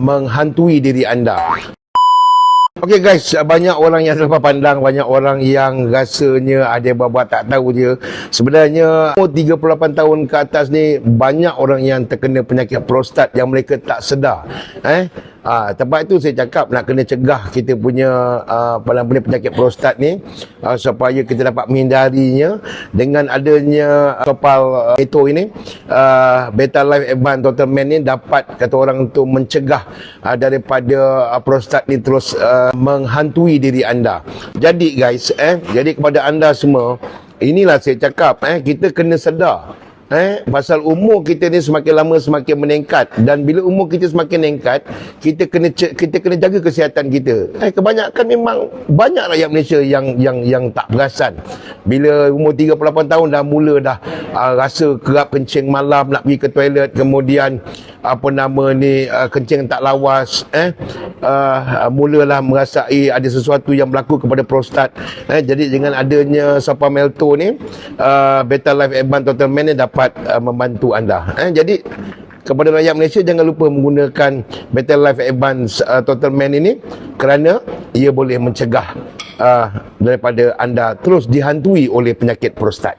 menghantui diri anda. Okey guys, banyak orang yang salah pandang, banyak orang yang rasanya ada buat tak tahu je. Sebenarnya umur 38 tahun ke atas ni banyak orang yang terkena penyakit prostat yang mereka tak sedar. Tempat itu saya cakap nak kena cegah kita punya penyakit prostat ni supaya kita dapat menghindarinya dengan adanya Topal Eto ini. Beta Life Advance Total Man ni dapat kata orang tu mencegah daripada prostat ni terus menghantui diri anda. Jadi guys, jadi kepada anda semua, inilah saya cakap, kita kena sedar. Pasal umur kita ni semakin lama semakin meningkat, dan bila umur kita semakin meningkat, kita kena jaga kesihatan kita. Kebanyakan memang banyak rakyat Malaysia yang tak perasan. Bila umur 38 tahun dah rasa kerap kencing malam, nak pergi ke toilet, kemudian kencing tak lawas, mulalah merasai ada sesuatu yang berlaku kepada prostat. Jadi dengan adanya Sapa Melto ni, Beta Life Advance Total Man ni dapat membantu anda. Jadi kepada rakyat Malaysia, jangan lupa menggunakan Beta Life Advance Total Man ini, kerana ia boleh mencegah daripada anda terus dihantui oleh penyakit prostat.